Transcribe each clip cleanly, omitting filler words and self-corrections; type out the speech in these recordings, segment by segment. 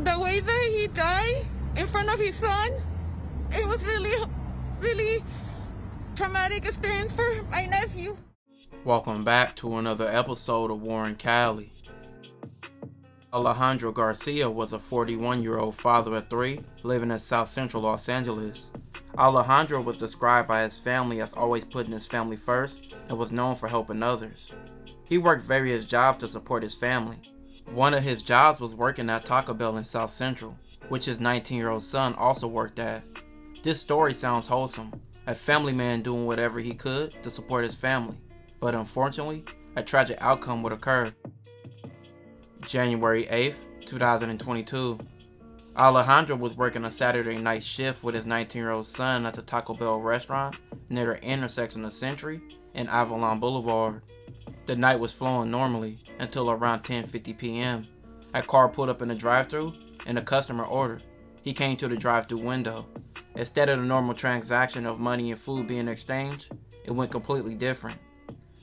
The way that he died in front of his son, it was really traumatic experience for my nephew. Welcome back to another episode of War in Cali. Alejandro Garcia was a 41-year-old father of three living in South Central Los Angeles. Alejandro was described by his family as always putting his family first and was known for helping others. He worked various jobs to support his family. One of his jobs was working at Taco Bell in South Central, which his 19-year-old son also worked at. This story sounds wholesome, a family man doing whatever he could to support his family, but unfortunately, a tragic outcome would occur. January 8th, 2022. Alejandro was working a Saturday night shift with his 19-year-old son at the Taco Bell restaurant near the intersection of Century and Avalon Boulevard. The night was flowing normally until around 10:50 p.m. A car pulled up in the drive-thru and a customer ordered. He came to the drive-thru window. Instead of the normal transaction of money and food being exchanged, it went completely different.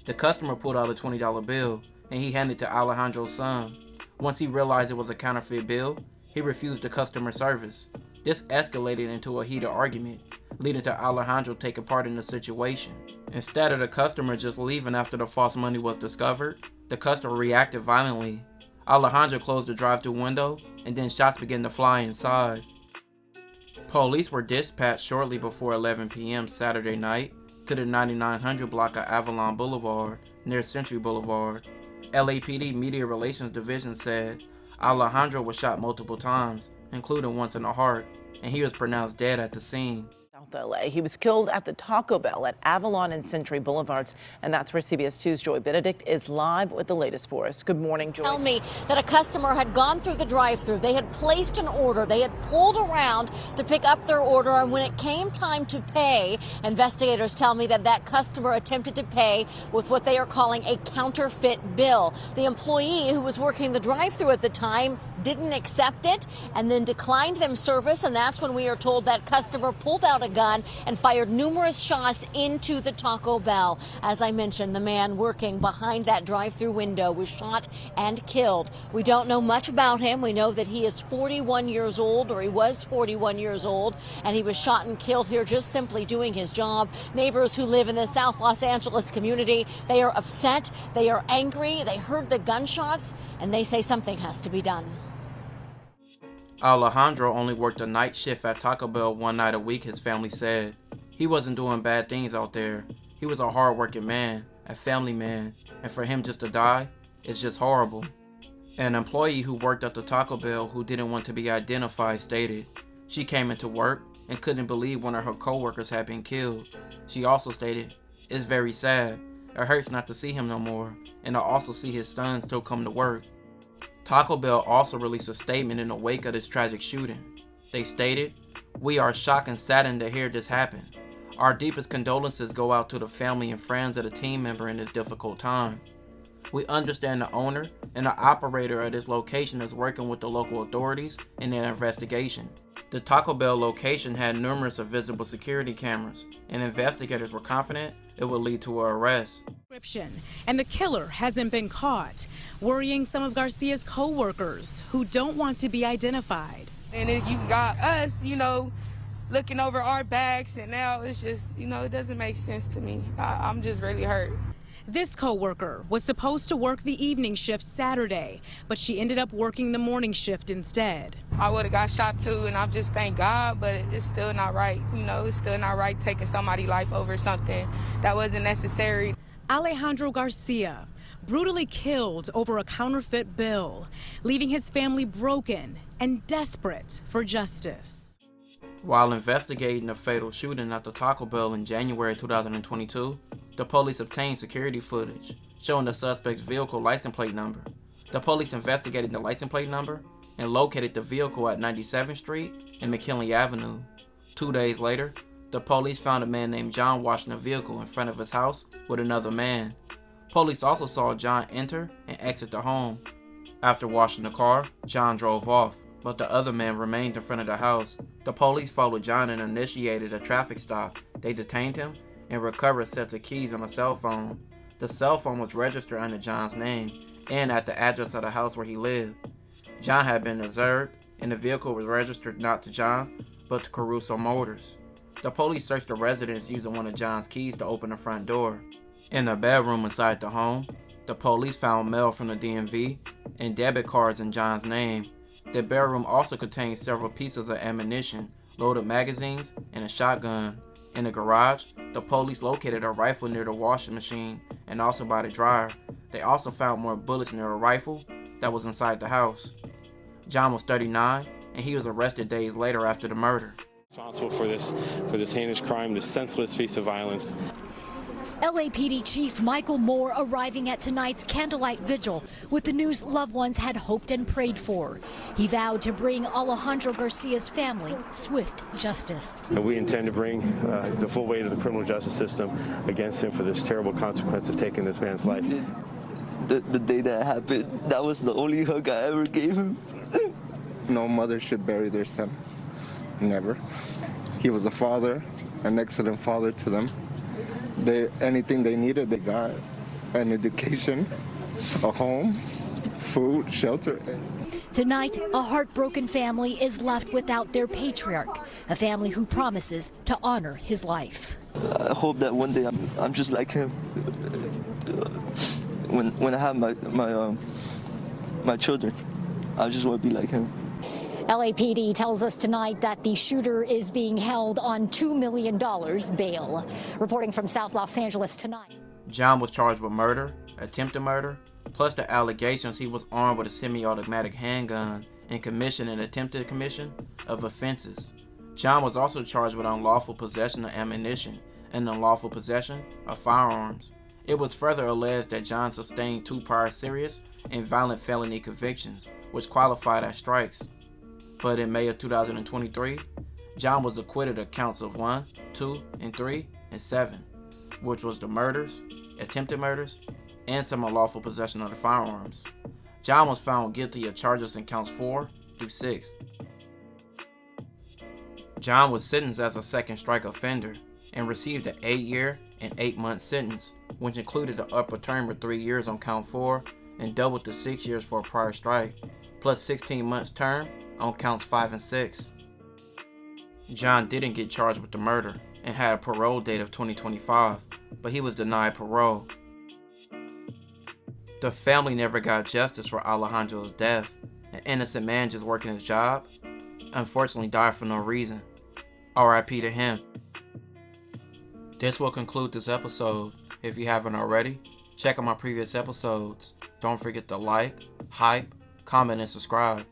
The customer pulled out a $20 bill and he handed it to Alejandro's son. Once he realized it was a counterfeit bill, he refused the customer service. This escalated into a heated argument, leading to Alejandro taking part in the situation. Instead of the customer just leaving after the false money was discovered, the customer reacted violently. Alejandro closed the drive-thru window and then shots began to fly inside. Police were dispatched shortly before 11 p.m. Saturday night to the 9900 block of Avalon Boulevard near Century Boulevard. LAPD Media Relations Division said Alejandro was shot multiple times, including once in the heart, and he was pronounced dead at the scene. South LA. He was killed at the Taco Bell at Avalon and Century Boulevards, and that's where CBS 2's Joy Benedict is live with the latest for us. Good morning, Joy. Tell me that a customer had gone through the drive-thru. They had placed an order. They had pulled around to pick up their order, and when it came time to pay, investigators tell me that that customer attempted to pay with what they are calling a counterfeit bill. The employee who was working the drive-thru at the time didn't accept it and then declined them service, and that's when we are told that customer pulled out a gun and fired numerous shots into the Taco Bell. As I mentioned, the man working behind that drive-thru window was shot and killed. We don't know much about him. We know that he is 41 years old, or he was 41 years old, and he was shot and killed here just simply doing his job. Neighbors who live in the South Los Angeles community, they are upset, they are angry, they heard the gunshots, and they say something has to be done. Alejandro only worked a night shift at Taco Bell one night a week, his family said. He wasn't doing bad things out there. He was a hard-working man, a family man, and for him just to die, it's just horrible. An employee who worked at the Taco Bell who didn't want to be identified stated she came into work and couldn't believe one of her co-workers had been killed. She also stated, "It's very sad. It hurts not to see him no more, and I also see his son still come to work." Taco Bell also released a statement in the wake of this tragic shooting. They stated, "We are shocked and saddened to hear this happen. Our deepest condolences go out to the family and friends of the team member in this difficult time. We understand the owner and the operator of this location is working with the local authorities in their investigation." The Taco Bell location had numerous visible security cameras, and investigators were confident it would lead to an arrest. And the killer hasn't been caught, worrying some of Garcia's co-workers who don't want to be identified. And then you got us, looking over our backs, and now it's just, it doesn't make sense to me. I'm just really hurt. This co-worker was supposed to work the evening shift Saturday, but she ended up working the morning shift instead. I would have got shot too, and I just thank God, but it's still not right. It's still not right taking somebody's life over something that wasn't necessary. Alejandro Garcia, brutally killed over a counterfeit bill, leaving his family broken and desperate for justice. While investigating the fatal shooting at the Taco Bell in January 2022, the police obtained security footage showing the suspect's vehicle license plate number. The police investigated the license plate number and located the vehicle at 97th Street and McKinley Avenue. 2 days later, the police found a man named John washing a vehicle in front of his house with another man. Police also saw John enter and exit the home. After washing the car, John drove off, but the other man remained in front of the house. The police followed John and initiated a traffic stop. They detained him and recovered sets of keys on a cell phone. The cell phone was registered under John's name and at the address of the house where he lived. John had been observed and the vehicle was registered not to John, but to Caruso Motors. The police searched the residence using one of John's keys to open the front door. In the bedroom inside the home, the police found mail from the DMV and debit cards in John's name. The bedroom also contained several pieces of ammunition, loaded magazines, and a shotgun. In the garage, the police located a rifle near the washing machine and also by the dryer. They also found more bullets near a rifle that was inside the house. John was 39, and he was arrested days later after the murder. Responsible for this heinous crime, this senseless piece of violence. LAPD Chief Michael Moore arriving at tonight's candlelight vigil with the news loved ones had hoped and prayed for. He vowed to bring Alejandro Garcia's family swift justice. And we intend to bring the full weight of the criminal justice system against him for this terrible consequence of taking this man's life. The day that happened, that was the only hug I ever gave him. No mother should bury their son. Never. He was a father, an excellent father to them. Anything they needed, they got. An education, a home, food, shelter. Tonight, a heartbroken family is left without their patriarch, a family who promises to honor his life. I hope that one day I'm just like him. When I have my children, I just want to be like him. LAPD tells us tonight that the shooter is being held on $2 million bail. Reporting from South Los Angeles tonight. John was charged with murder, attempted murder, plus the allegations he was armed with a semi-automatic handgun and commission and attempted commission of offenses. John was also charged with unlawful possession of ammunition and unlawful possession of firearms. It was further alleged that John sustained 2 prior serious and violent felony convictions, which qualified as strikes. But in May of 2023, John was acquitted of counts of 1, 2, and 3, and 7, which was the murders, attempted murders, and some unlawful possession of the firearms. John was found guilty of charges in counts 4 through 6. John was sentenced as a second strike offender and received an 8-year and 8-month sentence, which included the upper term of 3 years on count 4 and doubled to 6 years for a prior strike, plus 16 months term on counts 5 and 6. John didn't get charged with the murder and had a parole date of 2025, but he was denied parole. The family never got justice for Alejandro's death. An innocent man just working his job, unfortunately died for no reason. RIP to him. This will conclude this episode. If you haven't already, check out my previous episodes. Don't forget to like, hype, comment, and subscribe.